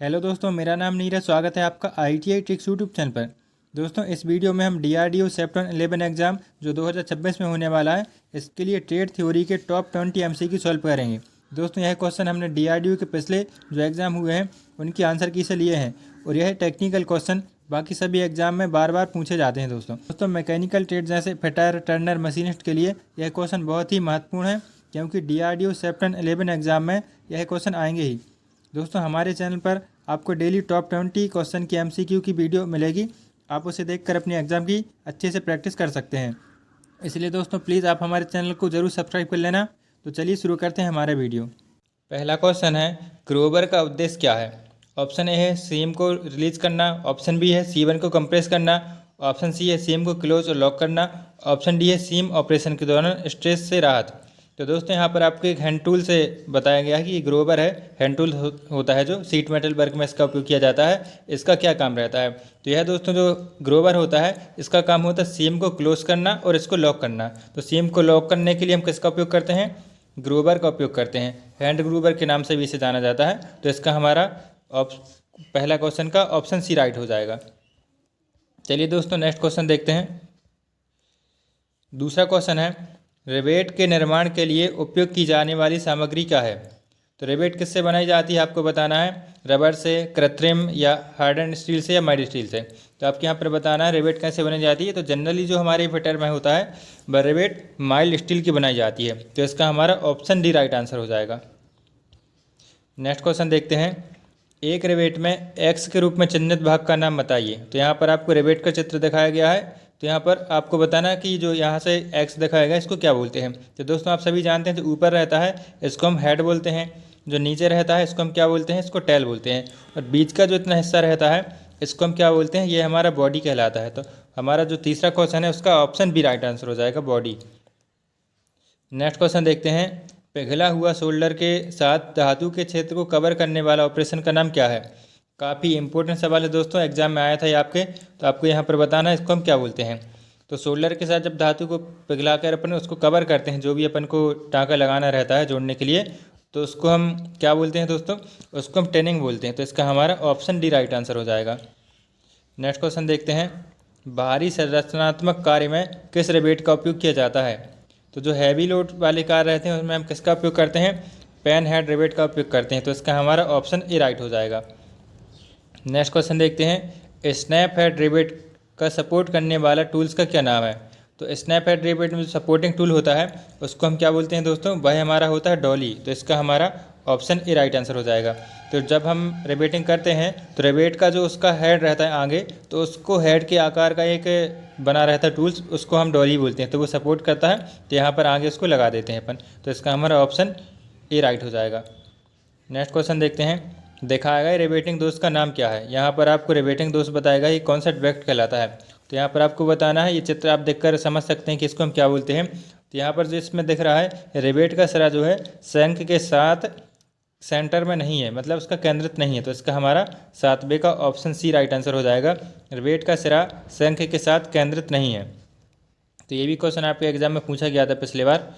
Hello दोस्तों, मेरा नाम नीरज। स्वागत है आपका ITI ट्रिक्स यूट्यूब चैनल पर। दोस्तों, इस वीडियो में हम DRDO सेप्टेम्बर 11 एग्ज़ाम जो 2026 में होने वाला है, इसके लिए ट्रेड थ्योरी के टॉप 20 MCQ सॉल्व करेंगे। दोस्तों, यह क्वेश्चन हमने DRDO के पिछले जो एग्ज़ाम हुए हैं उनकी आंसर की से लिए हैं और यह टेक्निकल क्वेश्चन बाकी सभी एग्जाम में बार बार पूछे जाते हैं। दोस्तों मैकेनिकल ट्रेड जैसे फिटर, टर्नर, मशीनिस्ट के लिए यह क्वेश्चन बहुत ही महत्वपूर्ण है, क्योंकि DRDO सेप्टेम्बर 11 एग्ज़ाम में यह क्वेश्चन आएंगे ही। दोस्तों, हमारे चैनल पर आपको डेली टॉप 20 क्वेश्चन की MCQ की वीडियो मिलेगी। आप उसे देखकर अपनी एग्ज़ाम की अच्छे से प्रैक्टिस कर सकते हैं। इसलिए दोस्तों प्लीज़ आप हमारे चैनल को ज़रूर सब्सक्राइब कर लेना। तो चलिए शुरू करते हैं हमारा वीडियो। पहला क्वेश्चन है, क्रोबर का उद्देश्य क्या है? ऑप्शन ए है सीम को रिलीज करना, ऑप्शन बी है C1 को कंप्रेस करना, ऑप्शन सी है सीम को क्लोज और लॉक करना, ऑप्शन डी है सीम ऑपरेशन के दौरान स्ट्रेस से राहत। तो दोस्तों यहाँ पर आपको एक हैंड टूल से बताया गया है कि ग्रोवर है, हैंड टूल होता है जो सीट मेटल वर्क में इसका उपयोग किया जाता है। इसका क्या काम रहता है? तो यह दोस्तों जो ग्रोवर होता है इसका काम होता है सीम को क्लोज करना और इसको लॉक करना। तो सीम को लॉक करने के लिए हम किसका उपयोग करते हैं? ग्रोवर का उपयोग करते हैं। हैंड ग्रोवर के नाम से भी इसे जाना जाता है। तो इसका हमारा पहला क्वेश्चन का ऑप्शन सी राइट हो जाएगा। चलिए दोस्तों नेक्स्ट क्वेश्चन देखते हैं। दूसरा क्वेश्चन है, रिवेट के निर्माण के लिए उपयोग की जाने वाली सामग्री क्या है? तो रिवेट किससे बनाई जाती है आपको बताना है। रबर से, कृत्रिम या हार्डन स्टील से या माइल्ड स्टील से। तो आपके यहाँ पर बताना है रिवेट कैसे बनाई जाती है। तो जनरली जो हमारे फिटर में होता है वह रिवेट माइल्ड स्टील की बनाई जाती है। तो इसका हमारा ऑप्शन डी राइट आंसर हो जाएगा। नेक्स्ट क्वेश्चन देखते हैं, एक रिवेट में एक्स के रूप में चिन्हित भाग का नाम बताइए। तो यहाँ पर आपको रिवेट का चित्र दिखाया गया है। तो यहाँ पर आपको बताना है कि जो यहाँ से एक्स दिखाया गया इसको क्या बोलते हैं। तो दोस्तों आप सभी जानते हैं, जो ऊपर रहता है इसको हम हेड बोलते हैं, जो नीचे रहता है इसको हम क्या बोलते हैं? इसको टेल बोलते हैं, और बीच का जो इतना हिस्सा रहता है इसको हम क्या बोलते हैं? ये हमारा बॉडी कहलाता है। तो हमारा जो तीसरा क्वेश्चन है उसका ऑप्शन बी राइट आंसर हो जाएगा, बॉडी। नेक्स्ट क्वेश्चन देखते हैं, पिघला हुआ शोल्डर के साथ धातु के क्षेत्र को कवर करने वाला ऑपरेशन का नाम क्या है? काफ़ी इंपॉर्टेंट सवाल है दोस्तों, एग्जाम में आया था ये आपके। तो आपको यहाँ पर बताना है इसको हम क्या बोलते हैं। तो शोल्डर के साथ जब धातु को पिघला कर अपन उसको कवर करते हैं, जो भी अपन को टाँका लगाना रहता है जोड़ने के लिए, तो उसको हम क्या बोलते हैं दोस्तों? उसको हम टेनिंग बोलते हैं। तो इसका हमारा ऑप्शन डी राइट आंसर हो जाएगा। नेक्स्ट क्वेश्चन देखते हैं, बाहरी संरचनात्मक कार्य में किस रिवेट का उपयोग किया जाता है? तो जो हैवी लोड वाले कार रहते हैं उसमें हम किसका उपयोग करते हैं? पेन हेड रिवेट का उपयोग करते हैं। तो इसका हमारा ऑप्शन ए राइट हो जाएगा। नेक्स्ट क्वेश्चन देखते हैं, स्नैप हेड रिवेट का सपोर्ट करने वाला टूल्स का क्या नाम है? तो स्नैप हेड रिवेट में जो सपोर्टिंग टूल होता है उसको हम क्या बोलते हैं दोस्तों? वह हमारा होता है डॉली। तो इसका हमारा ऑप्शन ए राइट आंसर हो जाएगा। तो जब हम रिवेटिंग करते हैं तो रिवेट का जो उसका हेड रहता है आगे, तो उसको हेड के आकार का एक बना रहता है टूल्स, उसको हम डॉली बोलते हैं। तो वो सपोर्ट करता है, तो यहाँ पर आगे उसको लगा देते हैं अपन। तो इसका हमारा ऑप्शन ए राइट हो जाएगा। नेक्स्ट क्वेश्चन देखते हैं, दिखाया गया रिवेटिंग दोष का नाम क्या है? यहाँ पर आपको रिवेटिंग दोष बताएगा ये कौन सा डिफेक्ट कहलाता है। तो यहाँ पर आपको बताना है, ये चित्र आप देखकर समझ सकते हैं कि इसको हम क्या बोलते हैं। तो यहाँ पर जो इसमें दिख रहा है, रिवेट का सिरा जो है शंख के साथ सेंटर में नहीं है, मतलब उसका केंद्रित नहीं है। तो इसका हमारा सातवें का ऑप्शन सी राइट आंसर हो जाएगा। रिवेट का सिरा शंख के साथ केंद्रित नहीं है। तो ये भी क्वेश्चन आपके एग्जाम में पूछा गया था पिछली बार।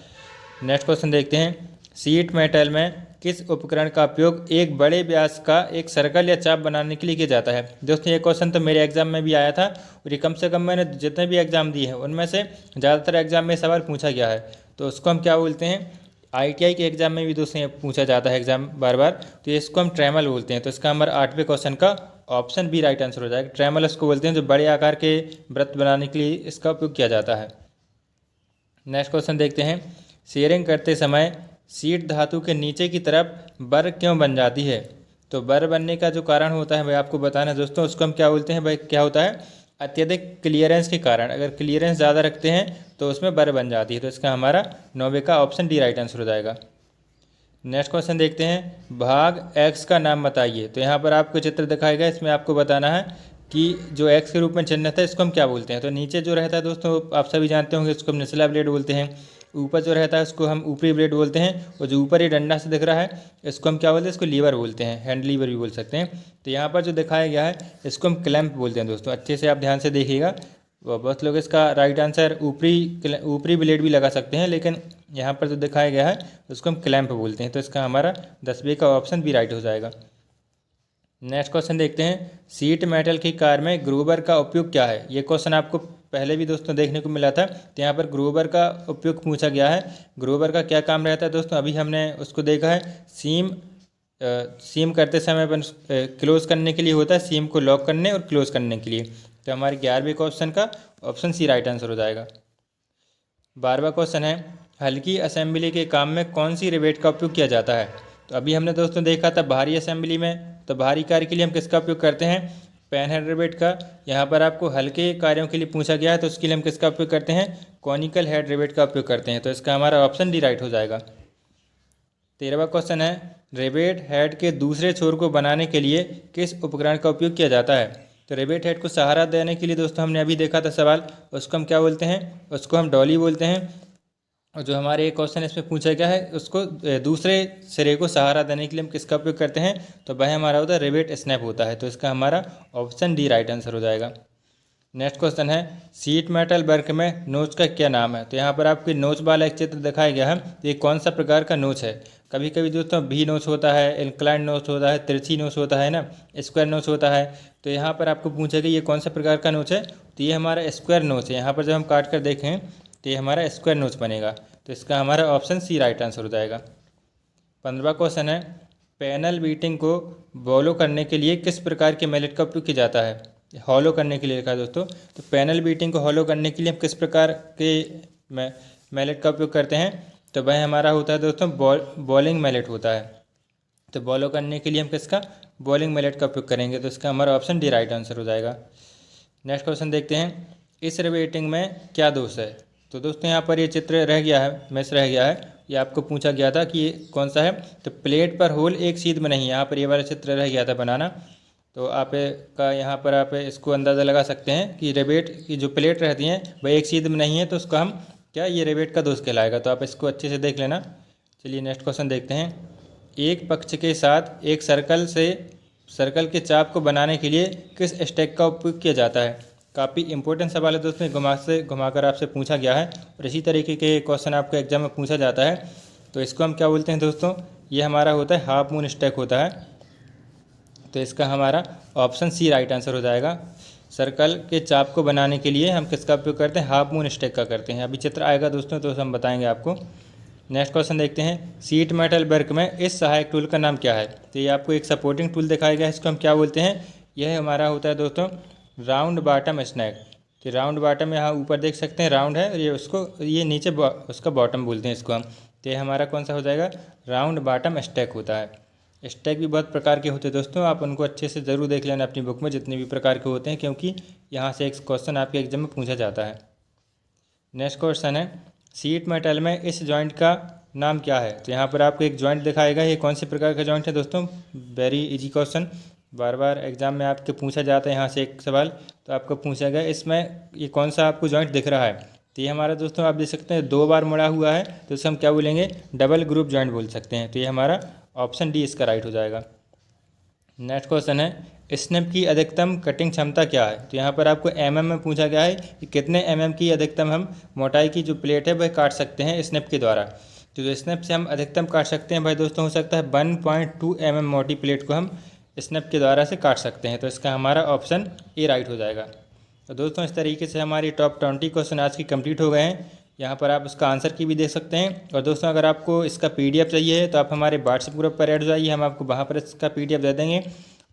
नेक्स्ट क्वेश्चन देखते हैं, सीट मेटल में किस उपकरण का उपयोग एक बड़े व्यास का एक सर्कल या चाप बनाने के लिए किया जाता है? दोस्तों ये क्वेश्चन तो मेरे एग्जाम में भी आया था, और ये कम से कम मैंने जितने भी एग्जाम दिए हैं उनमें से ज़्यादातर एग्जाम में सवाल पूछा गया है। तो उसको हम क्या बोलते हैं? ITI के एग्जाम में भी दोस्तों ये पूछा जाता है एग्जाम बार बार। तो इसको हम ट्रेमल बोलते हैं। तो इसका हमारा 8वें क्वेश्चन का ऑप्शन बी राइट आंसर हो जाएगा। ट्रेमल उसको बोलते हैं जो बड़े आकार के वृत्त बनाने के लिए इसका उपयोग किया जाता है। नेक्स्ट क्वेश्चन देखते हैं, शेयरिंग करते समय सीट धातु के नीचे की तरफ बर क्यों बन जाती है? तो बर बनने का जो कारण होता है वह आपको बताना है दोस्तों। उसको हम क्या बोलते हैं? भाई क्या होता है? अत्यधिक क्लियरेंस के कारण। अगर क्लियरेंस ज़्यादा रखते हैं तो उसमें बर बन जाती है। तो इसका हमारा 9वें का ऑप्शन डी राइट आंसर हो जाएगा। नेक्स्ट क्वेश्चन देखते हैं, भाग एक्स का नाम बताइए। तो यहाँ पर आपको चित्र दिखाएगा, इसमें आपको बताना है कि जो एक्स के रूप में चिन्हित है इसको हम क्या बोलते हैं। तो नीचे जो रहता है दोस्तों आप सभी जानते होंगे, इसको हम निचला ब्लेड बोलते हैं। ऊपर जो रहता है उसको हम ऊपरी ब्लेड बोलते हैं, और जो ऊपर ही डंडा से दिख रहा है इसको हम क्या बोलते हैं? इसको लीवर बोलते हैं, हैंड लीवर भी बोल सकते हैं। तो यहाँ पर जो दिखाया गया है इसको हम क्लैंप बोलते हैं दोस्तों। अच्छे से आप ध्यान से देखिएगा। बहुत लोग इसका राइट आंसर ऊपरी ब्लेड भी लगा सकते हैं, लेकिन यहाँ पर जो दिखाया गया है उसको हम क्लैंप बोलते हैं। तो इसका हमारा 10वें का ऑप्शन भी राइट हो जाएगा। नेक्स्ट क्वेश्चन देखते हैं, सीट मेटल की कार में ग्रूबर का उपयोग क्या है। ये क्वेश्चन आपको पहले भी दोस्तों देखने को मिला था, तो यहाँ पर ग्रूबर का उपयोग पूछा गया है। ग्रूबर का क्या काम रहता है दोस्तों, अभी हमने उसको देखा है। सीम करते समय अपन क्लोज करने के लिए होता है, सीम को लॉक करने और क्लोज करने के लिए। तो हमारे 11वें क्वेश्चन का ऑप्शन सी राइट आंसर हो जाएगा। 12वां क्वेश्चन है, हल्की असेंबली के काम में कौन सी रिवेट का उपयोग किया जाता है। तो अभी हमने दोस्तों देखा था भारी असेंबली में, तो भारी कार्य के लिए हम किसका उपयोग करते हैं, पेन हेड रिवेट का। यहाँ पर आपको हल्के कार्यों के लिए पूछा गया है, तो उसके लिए हम किसका उपयोग करते हैं, कॉनिकल हेड रिवेट का उपयोग करते हैं। तो इसका हमारा ऑप्शन डी राइट हो जाएगा। 13वां क्वेश्चन है, रिवेट हेड के दूसरे छोर को बनाने के लिए किस उपकरण का उपयोग किया जाता है। तो रिवेट हेड को सहारा देने के लिए दोस्तों हमने अभी देखा था सवाल, उसको हम क्या बोलते हैं, उसको हम डॉली बोलते हैं। और जो हमारे एक क्वेश्चन इसमें पूछा गया है, उसको दूसरे सिरे को सहारा देने के लिए हम किसका उपयोग करते हैं, तो वह हमारा होता है रिवेट स्नैप होता है। तो इसका हमारा ऑप्शन डी राइट आंसर हो जाएगा। नेक्स्ट क्वेश्चन है, सीट मेटल वर्क में नोच का क्या नाम है। तो यहाँ पर आपकी नोच वाला एक चित्र दिखाया गया है, तो ये कौन सा प्रकार का नोच है। कभी कभी दोस्तों भी नोच होता है, इंक्लाइन नोच होता है, तिरछी नोच होता है ना, स्क्वायर नोच होता है। तो यहाँ पर आपको पूछा कि ये कौन सा प्रकार का नोच है, तो ये हमारा स्क्वायर नोच है। यहाँ पर जब हम काट कर देखें तो ये हमारा स्क्वायर नोच बनेगा। तो इसका हमारा ऑप्शन सी राइट आंसर हो जाएगा। 15वां क्वेश्चन है, पैनल बीटिंग को बॉलो करने के लिए किस प्रकार के मैलेट का उपयोग किया जाता है। हॉलो करने के लिए लिखा है दोस्तों, तो पैनल बीटिंग को हॉलो करने के लिए हम किस प्रकार के मैलेट का उपयोग करते हैं, तो वह हमारा होता है दोस्तों बॉलिंग मैलेट होता है। तो बॉलो करने के लिए हम किसका, बॉलिंग मैलेट का उपयोग करेंगे। तो इसका हमारा ऑप्शन डी राइट आंसर हो जाएगा। नेक्स्ट क्वेश्चन देखते हैं, इस रिवेटिंग में क्या दोष है। तो दोस्तों यहाँ पर ये चित्र रह गया है, मिस रह गया है। ये आपको पूछा गया था कि ये कौन सा है, तो प्लेट पर होल एक सीध में नहीं। यहाँ पर ये वाला चित्र रह गया था बनाना, तो आप का यहाँ पर आप इसको अंदाज़ा लगा सकते हैं कि रिवेट की जो प्लेट रहती हैं वह एक सीध में नहीं है, तो उसका हम क्या, ये रिवेट का दोष कहलाएगा। तो आप इसको अच्छे से देख लेना। चलिए नेक्स्ट क्वेश्चन देखते हैं, एक पक्ष के साथ एक सर्कल के चाप को बनाने के लिए किस स्टैक का उपयोग किया जाता है। काफ़ी इंपॉर्टेंट सवाल है दोस्तों, घुमाकर आपसे पूछा गया है, और इसी तरीके के क्वेश्चन आपको एग्जाम में पूछा जाता है। तो इसको हम क्या बोलते हैं दोस्तों, ये हमारा होता है हाफ मून स्टैक होता है। तो इसका हमारा ऑप्शन सी राइट आंसर हो जाएगा। सर्कल के चाप को बनाने के लिए हम किसका उपयोग करते हैं, हाफ मून स्टैक का करते हैं। अभी चित्र आएगा दोस्तों तो हम बताएंगे आपको। नेक्स्ट क्वेश्चन देखते हैं, सीट मेटल वर्क में इस सहायक टूल का नाम क्या है। तो ये आपको एक सपोर्टिंग टूल दिखाया गया है, इसको हम क्या बोलते हैं, यह हमारा होता है दोस्तों राउंड बॉटम स्नैक। तो राउंड बॉटम यहाँ ऊपर देख सकते हैं राउंड है, ये नीचे उसका बॉटम बोलते हैं इसको हम। तो ये हमारा कौन सा हो जाएगा, राउंड बॉटम स्टैक होता है। स्टैक भी बहुत प्रकार के होते हैं दोस्तों, आप उनको अच्छे से ज़रूर देख लेना अपनी बुक में, जितने भी प्रकार के होते हैं, क्योंकि यहाँ से एक क्वेश्चन आपके एग्जाम में पूछा जाता है। नेक्स्ट क्वेश्चन है, सीट मेटल में इस जॉइंट का नाम क्या है। तो यहाँ पर आपको एक जॉइंट दिखाएगा, ये कौन से प्रकार का जॉइंट है दोस्तों, वेरी इजी क्वेश्चन, बार बार एग्जाम में आपके पूछा जाता है। यहाँ से एक सवाल तो आपको पूछा गया, इसमें ये कौन सा आपको जॉइंट दिख रहा है। तो ये हमारा दोस्तों आप देख सकते हैं 2 बार मुड़ा हुआ है, तो इसे हम क्या बोलेंगे, डबल ग्रुप जॉइंट बोल सकते हैं। तो ये हमारा ऑप्शन डी इसका राइट हो जाएगा। नेक्स्ट क्वेश्चन है, स्नैप की अधिकतम कटिंग क्षमता क्या है। तो यहाँ पर आपको mm में पूछा गया है कि कितने mm की अधिकतम हम मोटाई की जो प्लेट है वह काट सकते हैं स्नैप के द्वारा। तो जो स्नैप से हम अधिकतम काट सकते हैं भाई दोस्तों, हो सकता है 1.2 mm मोटी प्लेट को हम स्नैप के द्वारा से काट सकते हैं। तो इसका हमारा ऑप्शन ए राइट हो जाएगा। तो दोस्तों इस तरीके से हमारी टॉप 20 क्वेश्चन आज की कंप्लीट हो गए हैं। यहाँ पर आप उसका आंसर की भी देख सकते हैं। और दोस्तों अगर आपको इसका PDF चाहिए तो आप हमारे व्हाट्सएप ग्रुप पर ऐड हो जाइए, हम आपको वहाँ पर इसका PDF दे देंगे।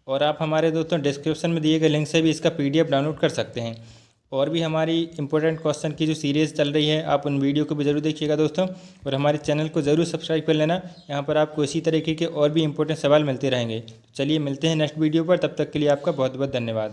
और आप हमारे दोस्तों डिस्क्रिप्शन में दिए गए लिंक से भी इसका PDF डाउनलोड कर सकते हैं। और भी हमारी इंपॉर्टेंट क्वेश्चन की जो सीरीज़ चल रही है, आप उन वीडियो को भी ज़रूर देखिएगा दोस्तों। और हमारे चैनल को ज़रूर सब्सक्राइब कर लेना, यहाँ पर आपको इसी तरीके के और भी इंपॉर्टेंट सवाल मिलते रहेंगे। चलिए मिलते हैं नेक्स्ट वीडियो पर, तब तक के लिए आपका बहुत बहुत धन्यवाद।